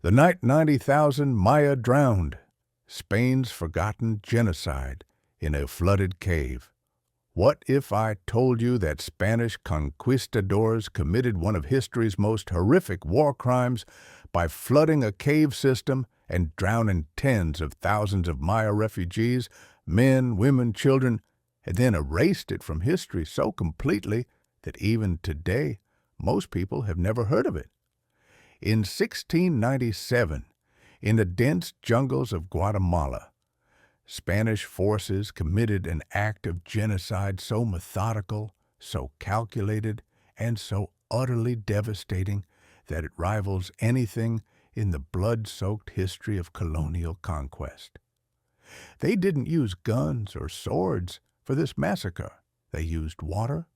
The night 90,000 Maya drowned. Spain's forgotten genocide in a flooded cave. What if I told you that Spanish conquistadors committed one of history's most horrific war crimes by flooding a cave system and drowning tens of thousands of Maya refugees, men, women, children, and then erased it from history so completely that even today most people have never heard of it? In 1697, in the dense jungles of Guatemala, Spanish forces committed an act of genocide so methodical, so calculated, and so utterly devastating that it rivals anything in the blood-soaked history of colonial conquest. They didn't use guns or swords for this massacre. They used water.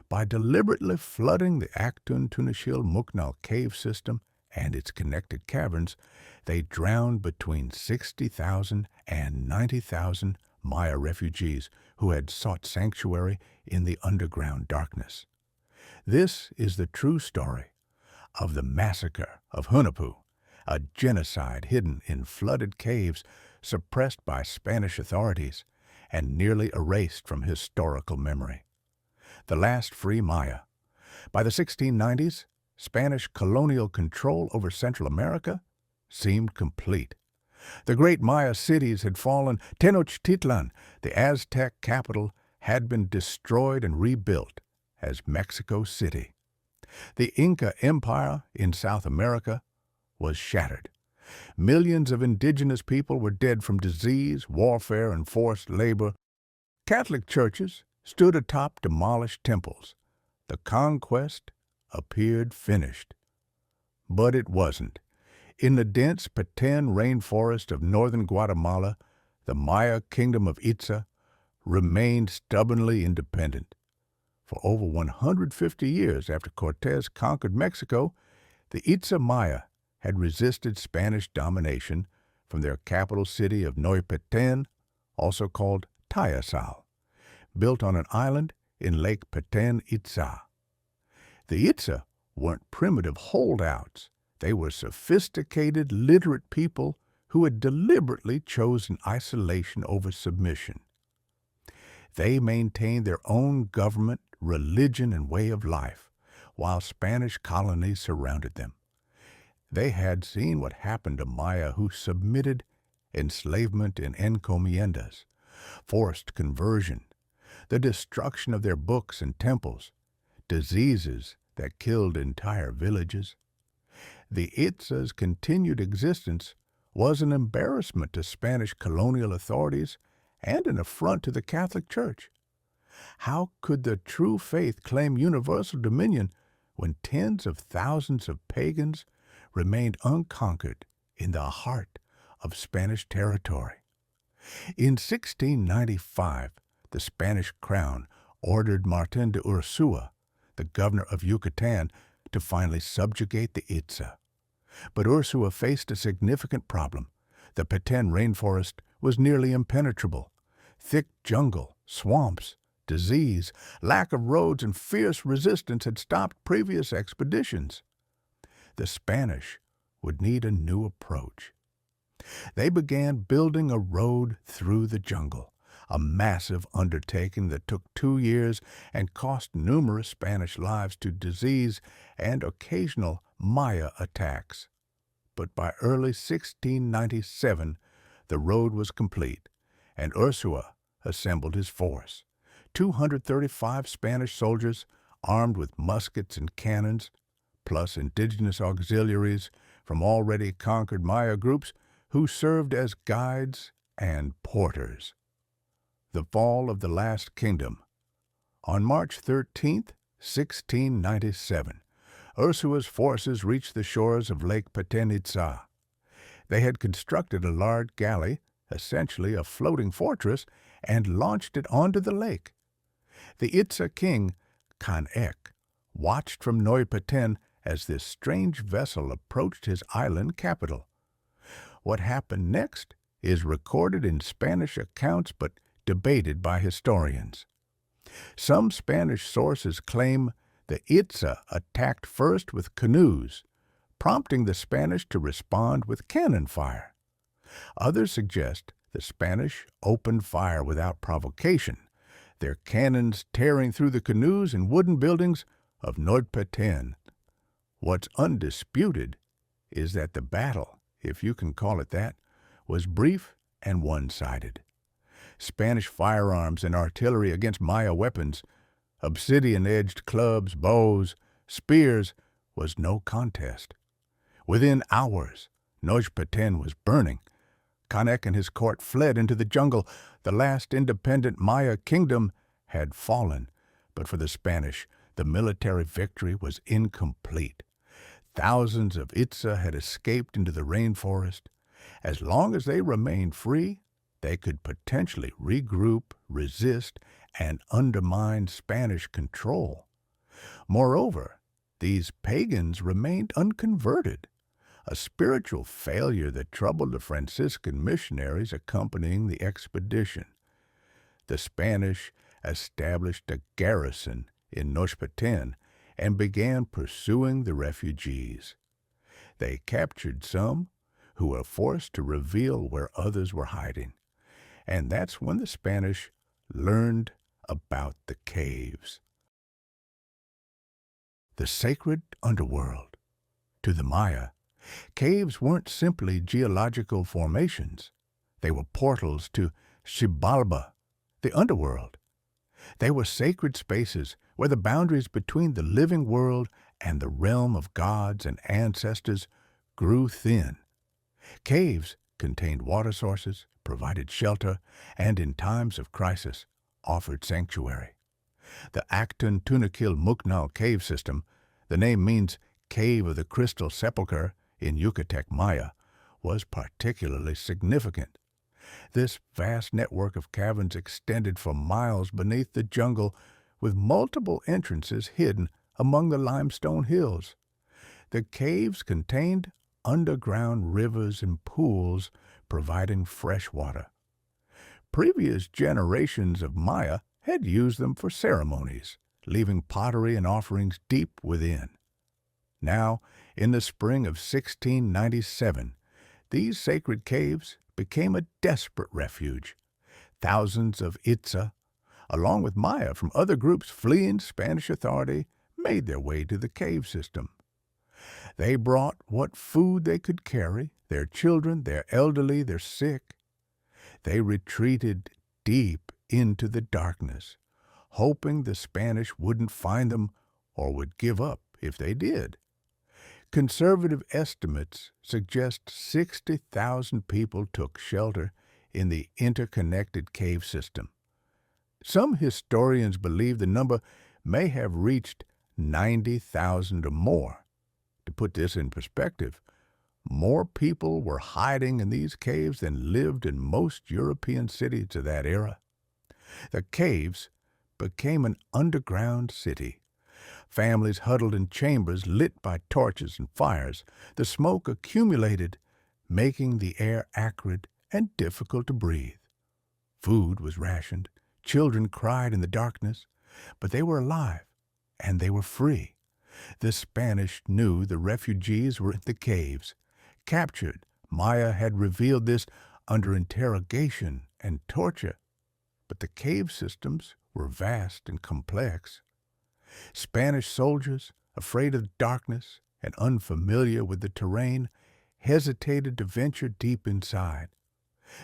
By deliberately flooding the Actun Tunashil Muknal cave system and its connected caverns, they drowned between 60,000 and 90,000 Maya refugees who had sought sanctuary in the underground darkness. This is the true story of the Massacre of Hunahpu, a genocide hidden in flooded caves, suppressed by Spanish authorities, and nearly erased from historical memory. The last free Maya. By the 1690s, Spanish colonial control over Central America seemed complete. The great Maya cities had fallen. Tenochtitlan, the Aztec capital, had been destroyed and rebuilt as Mexico City. The Inca Empire in South America was shattered. Millions of indigenous people were dead from disease, warfare, and forced labor. Catholic churches stood atop demolished temples. The conquest appeared finished. But it wasn't. In the dense Petén rainforest of northern Guatemala, the Maya kingdom of Itza remained stubbornly independent. For over 150 years after Cortés conquered Mexico, the Itza Maya had resisted Spanish domination from their capital city of Noypetén, also called Tayasal, built on an island in Lake Petén Itza. The Itza weren't primitive holdouts. They were sophisticated, literate people who had deliberately chosen isolation over submission. They maintained their own government, religion, and way of life, while Spanish colonies surrounded them. They had seen what happened to Maya who submitted: enslavement in encomiendas, forced conversion, the destruction of their books and temples, diseases that killed entire villages. The Itza's continued existence was an embarrassment to Spanish colonial authorities and an affront to the Catholic Church. How could the true faith claim universal dominion when tens of thousands of pagans remained unconquered in the heart of Spanish territory? In 1695, the Spanish crown ordered Martín de Ursúa, the governor of Yucatán, to finally subjugate the Itza. But Ursúa faced a significant problem. The Petén rainforest was nearly impenetrable. Thick jungle, swamps, disease, lack of roads, and fierce resistance had stopped previous expeditions. The Spanish would need a new approach. They began building a road through the jungle, a massive undertaking that took 2 years and cost numerous Spanish lives to disease and occasional Maya attacks. But by early 1697, the road was complete, and Ursúa assembled his force. 235 Spanish soldiers armed with muskets and cannons, plus indigenous auxiliaries from already conquered Maya groups who served as guides and porters. The fall of the last kingdom. On March 13, 1697, Ursúa's forces reached the shores of Lake Petén Itza. They had constructed a large galley, essentially a floating fortress, and launched it onto the lake. The Itza king, Kan-ek, watched from Noypetén as this strange vessel approached his island capital. What happened next is recorded in Spanish accounts but debated by historians. Some Spanish sources claim the Itza attacked first with canoes, prompting the Spanish to respond with cannon fire. Others suggest the Spanish opened fire without provocation, their cannons tearing through the canoes and wooden buildings of Nordpeten. What's undisputed is that the battle, if you can call it that, was brief and one-sided. Spanish firearms and artillery against Maya weapons, obsidian-edged clubs, bows, spears, was no contest. Within hours, Nojpeten was burning. Canek and his court fled into the jungle. The last independent Maya kingdom had fallen, but for the Spanish, the military victory was incomplete. Thousands of Itza had escaped into the rainforest. As long as they remained free, they could potentially regroup, resist, and undermine Spanish control. Moreover, these pagans remained unconverted, a spiritual failure that troubled the Franciscan missionaries accompanying the expedition. The Spanish established a garrison in Nochpeten and began pursuing the refugees. They captured some who were forced to reveal where others were hiding. And that's when the Spanish learned about the caves. The sacred underworld. To the Maya, caves weren't simply geological formations. They were portals to Xibalba, the underworld. They were sacred spaces where the boundaries between the living world and the realm of gods and ancestors grew thin. Caves contained water sources, provided shelter, and in times of crisis, offered sanctuary. The Acton Tunakil Muknal cave system, the name means Cave of the Crystal Sepulchre in Yucatec Maya, was particularly significant. This vast network of caverns extended for miles beneath the jungle, with multiple entrances hidden among the limestone hills. The caves contained underground rivers and pools providing fresh water. Previous generations of Maya had used them for ceremonies, leaving pottery and offerings deep within. Now, in the spring of 1697, these sacred caves became a desperate refuge. Thousands of Itza, along with Maya from other groups fleeing Spanish authority, made their way to the cave system. They brought what food they could carry, their children, their elderly, their sick. They retreated deep into the darkness, hoping the Spanish wouldn't find them or would give up if they did. Conservative estimates suggest 60,000 people took shelter in the interconnected cave system. Some historians believe the number may have reached 90,000 or more. To put this in perspective, more people were hiding in these caves than lived in most European cities of that era. The caves became an underground city. Families huddled in chambers lit by torches and fires. The smoke accumulated, making the air acrid and difficult to breathe. Food was rationed. Children cried in the darkness, but they were alive and they were free. The Spanish knew the refugees were in the caves. Captured, Maya had revealed this under interrogation and torture, but the cave systems were vast and complex. Spanish soldiers, afraid of darkness and unfamiliar with the terrain, hesitated to venture deep inside.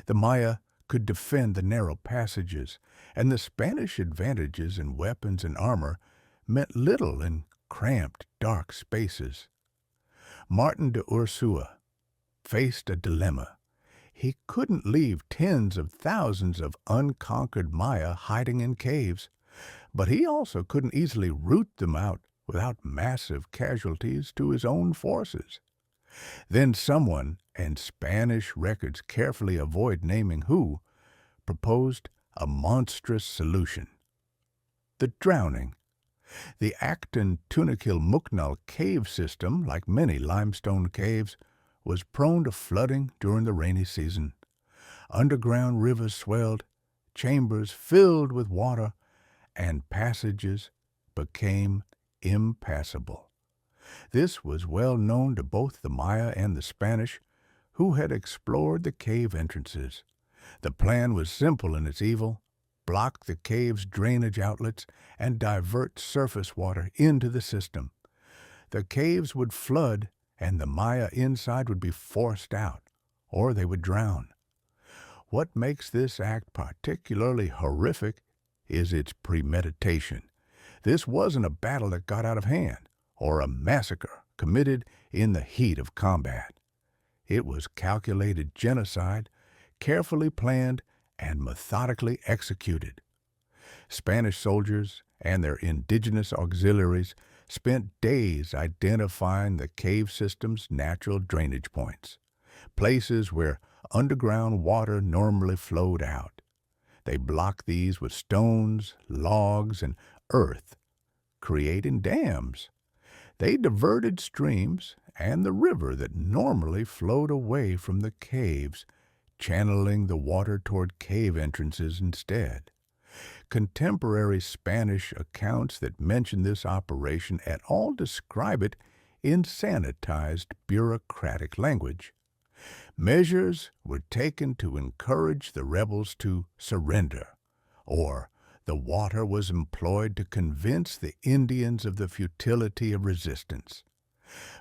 The Maya could defend the narrow passages, and the Spanish advantages in weapons and armor meant little in cramped, dark spaces. Martin de Ursua faced a dilemma. He couldn't leave tens of thousands of unconquered Maya hiding in caves, but he also couldn't easily root them out without massive casualties to his own forces. Then someone, and Spanish records carefully avoid naming who, proposed a monstrous solution: the drowning. The Acton Tunakil Muknal cave system, like many limestone caves, was prone to flooding during the rainy season. Underground rivers swelled, chambers filled with water, and passages became impassable. This was well known to both the Maya and the Spanish, who had explored the cave entrances. The plan was simple in its evil: block the cave's drainage outlets and divert surface water into the system. The caves would flood, and the Maya inside would be forced out, or they would drown. What makes this act particularly horrific is its premeditation. This wasn't a battle that got out of hand, or a massacre committed in the heat of combat. It was calculated genocide, carefully planned and methodically executed. Spanish soldiers and their indigenous auxiliaries spent days identifying the cave system's natural drainage points, places where underground water normally flowed out. They blocked these with stones, logs, and earth, creating dams. They diverted streams and the river that normally flowed away from the caves, channeling the water toward cave entrances instead. Contemporary Spanish accounts that mention this operation at all describe it in sanitized bureaucratic language. Measures were taken to encourage the rebels to surrender, or the water was employed to convince the Indians of the futility of resistance.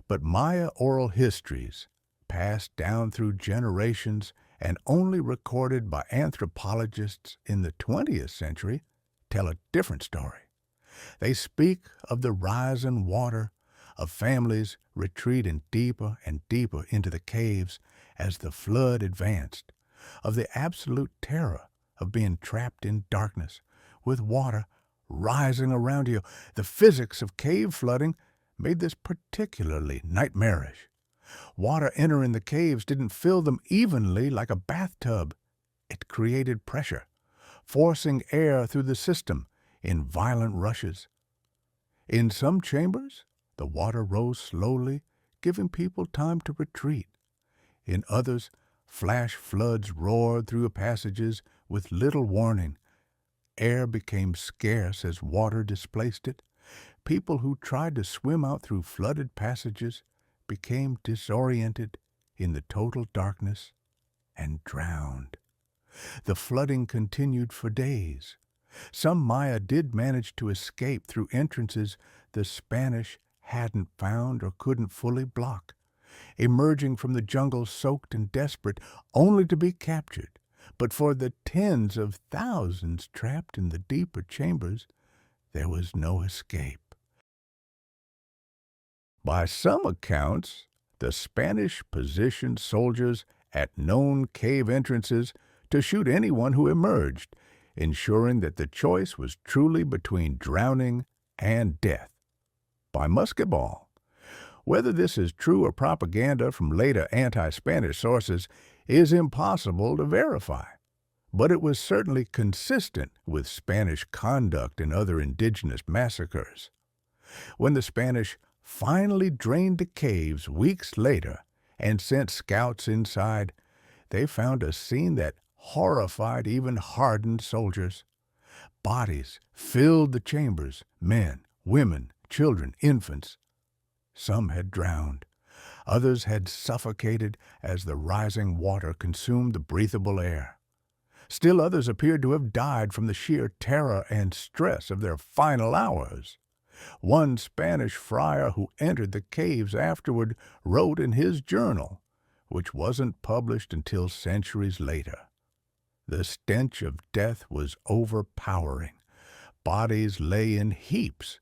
But Maya oral histories, passed down through generations and only recorded by anthropologists in the 20th century, tell a different story. They speak of the rise in water, of families retreating deeper and deeper into the caves as the flood advanced, of the absolute terror of being trapped in darkness, with water rising around you. The physics of cave flooding made this particularly nightmarish. Water entering the caves didn't fill them evenly like a bathtub. It created pressure, forcing air through the system in violent rushes. In some chambers, the water rose slowly, giving people time to retreat. In others, flash floods roared through passages with little warning. Air became scarce as water displaced it. People who tried to swim out through flooded passages became disoriented in the total darkness and drowned. The flooding continued for days. Some Maya did manage to escape through entrances the Spanish hadn't found or couldn't fully block, emerging from the jungle soaked and desperate, only to be captured. But for the tens of thousands trapped in the deeper chambers, there was no escape. By some accounts, the Spanish positioned soldiers at known cave entrances to shoot anyone who emerged, ensuring that the choice was truly between drowning and death, by musket ball. Whether this is true or propaganda from later anti-Spanish sources is impossible to verify, but it was certainly consistent with Spanish conduct in other indigenous massacres. When the Spanish finally drained the caves weeks later and sent scouts inside, they found a scene that horrified even hardened soldiers. Bodies filled the chambers, men, women, children, infants. Some had drowned. Others had suffocated as the rising water consumed the breathable air. Still others appeared to have died from the sheer terror and stress of their final hours. One Spanish friar who entered the caves afterward wrote in his journal, which wasn't published until centuries later. The stench of death was overpowering. Bodies lay in heaps,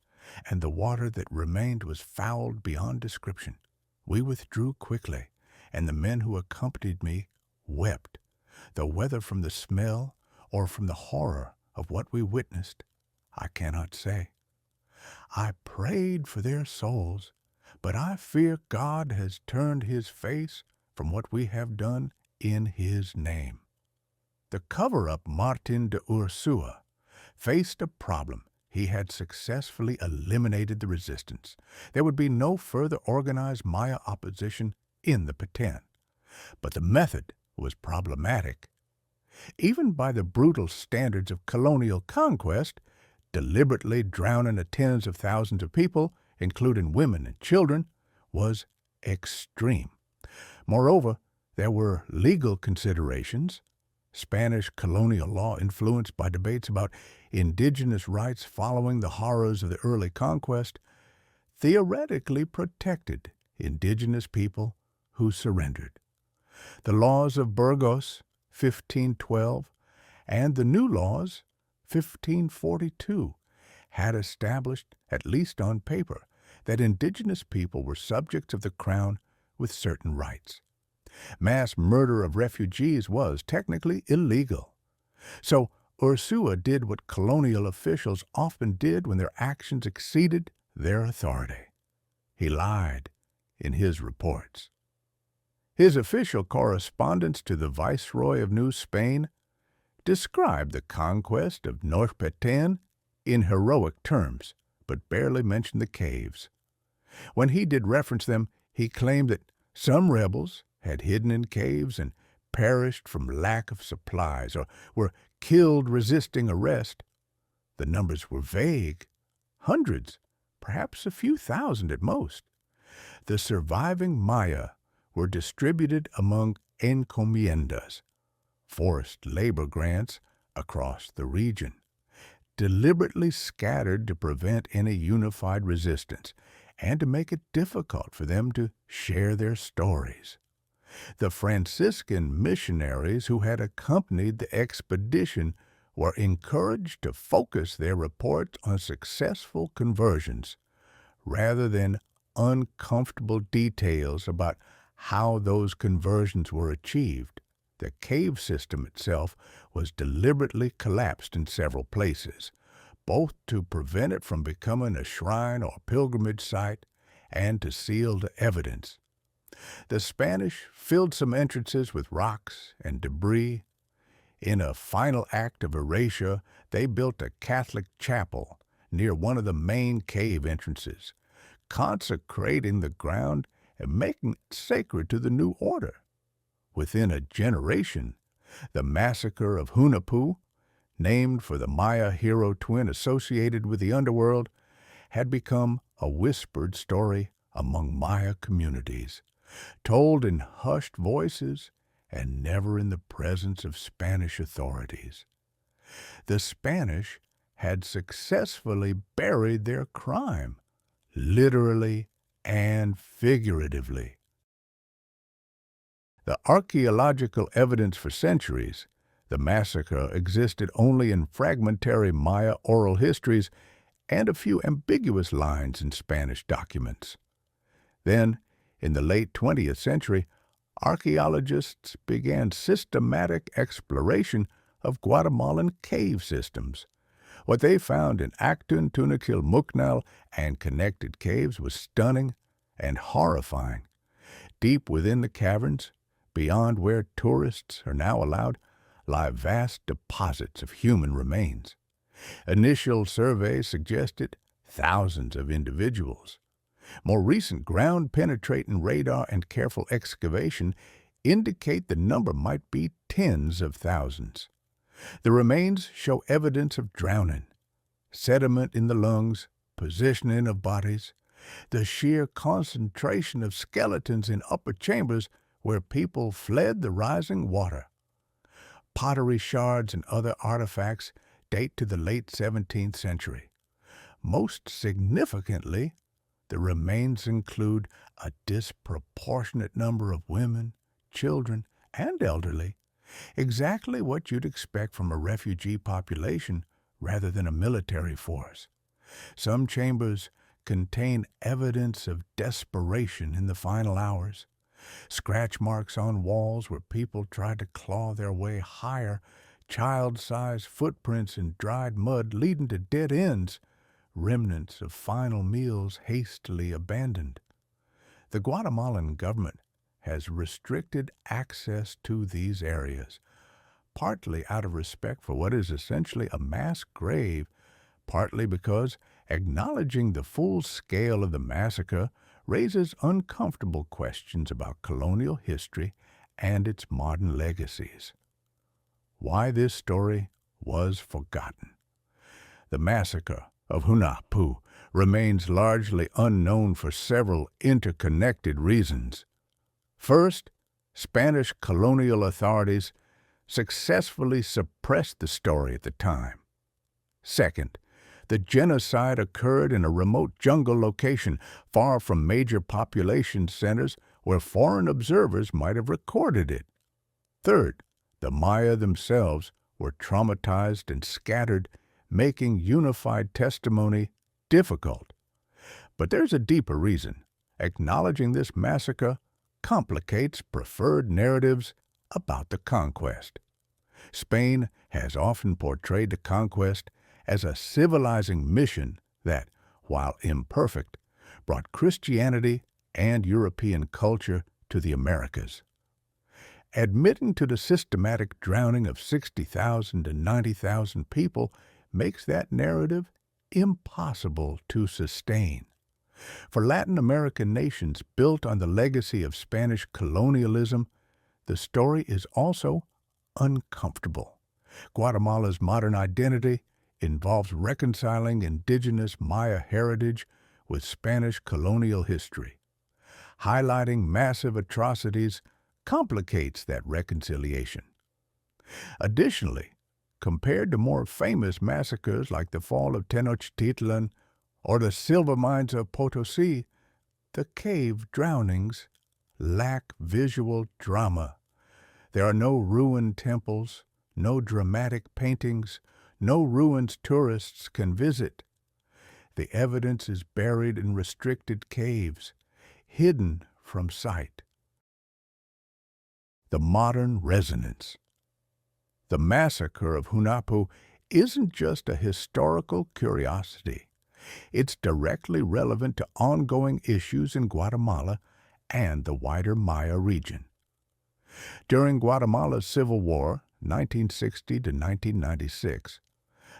and the water that remained was foul beyond description. We withdrew quickly, and the men who accompanied me wept, though whether from the smell or from the horror of what we witnessed, I cannot say. I prayed for their souls, but I fear God has turned his face from what we have done in his name. The cover-up Martin de Ursua faced a problem. He had successfully eliminated the resistance. There would be no further organized Maya opposition in the Petén. But the method was problematic. Even by the brutal standards of colonial conquest, deliberately drowning the tens of thousands of people including women and children, was extreme. Moreover, there were legal considerations. Spanish colonial law, influenced by debates about indigenous rights following the horrors of the early conquest, theoretically protected indigenous people who surrendered. The laws of Burgos, 1512, and the new laws, 1542, had established, at least on paper, that indigenous people were subjects of the crown with certain rights. Mass murder of refugees was technically illegal. So Ursua did what colonial officials often did when their actions exceeded their authority. He lied in his reports. His official correspondence to the Viceroy of New Spain described the conquest of North-Petén in heroic terms, but barely mentioned the caves. When he did reference them, he claimed that some rebels had hidden in caves and perished from lack of supplies or were killed resisting arrest. The numbers were vague, hundreds, perhaps a few thousand at most. The surviving Maya were distributed among encomiendas, forced labor grants across the region, deliberately scattered to prevent any unified resistance and to make it difficult for them to share their stories. The Franciscan missionaries who had accompanied the expedition were encouraged to focus their reports on successful conversions rather than uncomfortable details about how those conversions were achieved. The cave system itself was deliberately collapsed in several places, both to prevent it from becoming a shrine or pilgrimage site and to seal the evidence. The Spanish filled some entrances with rocks and debris. In a final act of erasure, they built a Catholic chapel near one of the main cave entrances, consecrating the ground and making it sacred to the new order. Within a generation, the Massacre of Hunahpu, named for the Maya hero twin associated with the underworld, had become a whispered story among Maya communities, told in hushed voices and never in the presence of Spanish authorities. The Spanish had successfully buried their crime, literally and figuratively. The archaeological evidence for centuries, the massacre existed only in fragmentary Maya oral histories and a few ambiguous lines in Spanish documents. Then, in the late 20th century, archaeologists began systematic exploration of Guatemalan cave systems. What they found in Actun, Tunaquil, Mucnal, and connected caves was stunning and horrifying. Deep within the caverns, beyond where tourists are now allowed, lie vast deposits of human remains. Initial surveys suggested thousands of individuals. More recent ground-penetrating radar and careful excavation indicate the number might be tens of thousands. The remains show evidence of drowning, sediment in the lungs, positioning of bodies, the sheer concentration of skeletons in upper chambers where people fled the rising water. Pottery shards and other artifacts date to the late 17th century. Most significantly, the remains include a disproportionate number of women, children, and elderly, exactly what you'd expect from a refugee population rather than a military force. Some chambers contain evidence of desperation in the final hours. Scratch marks on walls where people tried to claw their way higher, child-sized footprints in dried mud leading to dead ends, remnants of final meals hastily abandoned. The Guatemalan government has restricted access to these areas, partly out of respect for what is essentially a mass grave, partly because acknowledging the full scale of the massacre raises uncomfortable questions about colonial history and its modern legacies. Why this story was forgotten. The Massacre of Hunahpu remains largely unknown for several interconnected reasons. First, Spanish colonial authorities successfully suppressed the story at the time. Second, the genocide occurred in a remote jungle location far from major population centers where foreign observers might have recorded it. Third, the Maya themselves were traumatized and scattered, making unified testimony difficult. But there's a deeper reason. Acknowledging this massacre complicates preferred narratives about the conquest. Spain has often portrayed the conquest as a civilizing mission that, while imperfect, brought Christianity and European culture to the Americas. Admitting to the systematic drowning of 60,000 to 90,000 people makes that narrative impossible to sustain. For Latin American nations built on the legacy of Spanish colonialism, the story is also uncomfortable. Guatemala's modern identity involves reconciling indigenous Maya heritage with Spanish colonial history. Highlighting massive atrocities complicates that reconciliation. Additionally, compared to more famous massacres like the fall of Tenochtitlan or the silver mines of Potosi, the cave drownings lack visual drama. There are no ruined temples, no dramatic paintings, no ruins tourists can visit. The evidence is buried in restricted caves, hidden from sight. The modern resonance. The Massacre of Hunahpu isn't just a historical curiosity. It's directly relevant to ongoing issues in Guatemala and the wider Maya region. During Guatemala's Civil War, 1960 to 1996,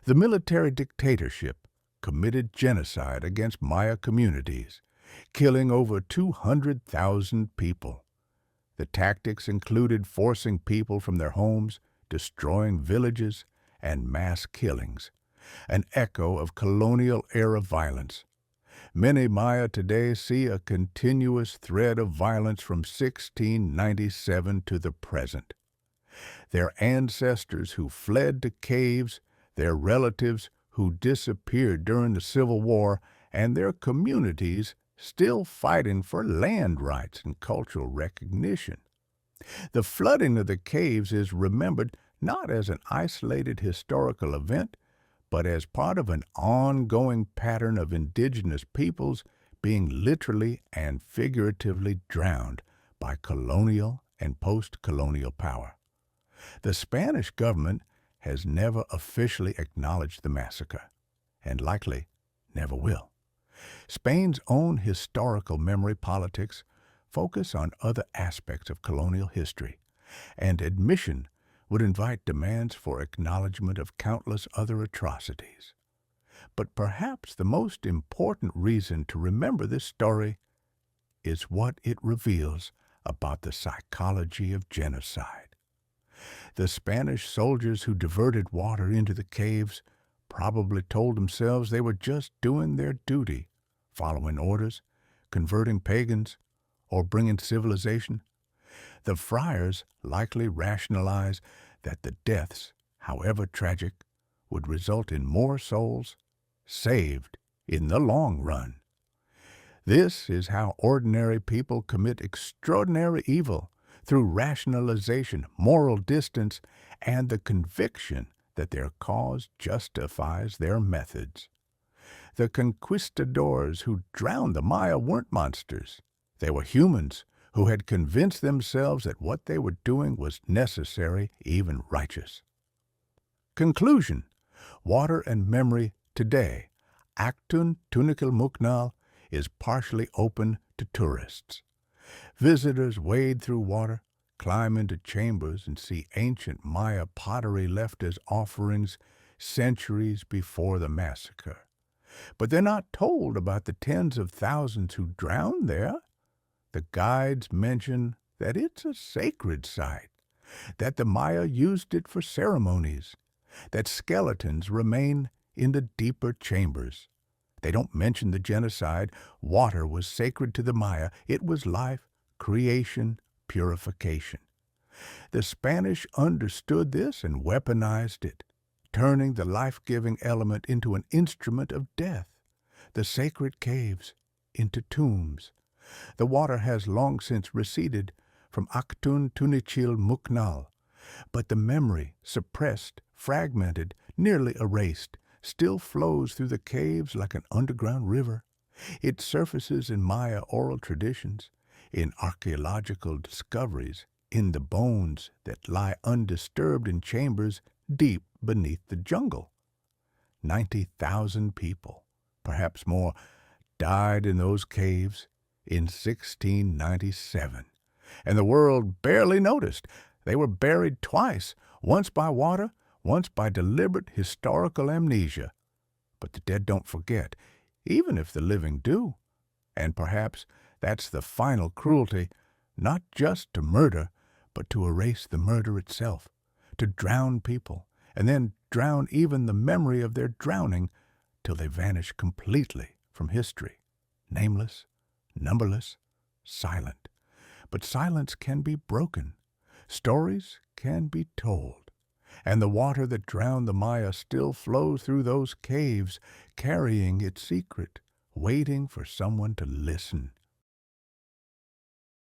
the military dictatorship committed genocide against Maya communities, killing over 200,000 people. The tactics included forcing people from their homes, destroying villages, and mass killings, an echo of colonial-era violence. Many Maya today see a continuous thread of violence from 1697 to the present. Their ancestors who fled to caves, their relatives who disappeared during the Civil War, and their communities still fighting for land rights and cultural recognition. The flooding of the caves is remembered not as an isolated historical event, but as part of an ongoing pattern of indigenous peoples being literally and figuratively drowned by colonial and post-colonial power. The Spanish government has never officially acknowledged the massacre, and likely never will. Spain's own historical memory politics focus on other aspects of colonial history, and admission would invite demands for acknowledgement of countless other atrocities. But perhaps the most important reason to remember this story is what it reveals about the psychology of genocide. The Spanish soldiers who diverted water into the caves probably told themselves they were just doing their duty, following orders, converting pagans, or bringing civilization. The friars likely rationalized that the deaths, however tragic, would result in more souls saved in the long run. This is how ordinary people commit extraordinary evil, through rationalization, moral distance, and the conviction that their cause justifies their methods. The conquistadors who drowned the Maya weren't monsters. They were humans who had convinced themselves that what they were doing was necessary, even righteous. Conclusion. Water and memory today, Actun Tunicalmucnal, is partially open to tourists. Visitors wade through water, climb into chambers, and see ancient Maya pottery left as offerings centuries before the massacre. But they're not told about the tens of thousands who drowned there. The guides mention that it's a sacred site, that the Maya used it for ceremonies, that skeletons remain in the deeper chambers, They don't mention the genocide. Water was sacred to the Maya. It was life, creation, purification. The Spanish understood this and weaponized it, turning the life-giving element into an instrument of death, the sacred caves into tombs. The water has long since receded from Actun Tunichil Muknal, but the memory, suppressed, fragmented, nearly erased, still flows through the caves like an underground river. It surfaces in Maya oral traditions, in archaeological discoveries, in the bones that lie undisturbed in chambers deep beneath the jungle. 90,000 people, perhaps more, died in those caves in 1697, and the world barely noticed. They were buried twice, once by water, once by deliberate historical amnesia. But the dead don't forget, even if the living do. And perhaps that's the final cruelty, not just to murder, but to erase the murder itself, to drown people, and then drown even the memory of their drowning till they vanish completely from history, nameless, numberless, silent. But silence can be broken. Stories can be told. And the water that drowned the Maya still flows through those caves, carrying its secret, waiting for someone to listen.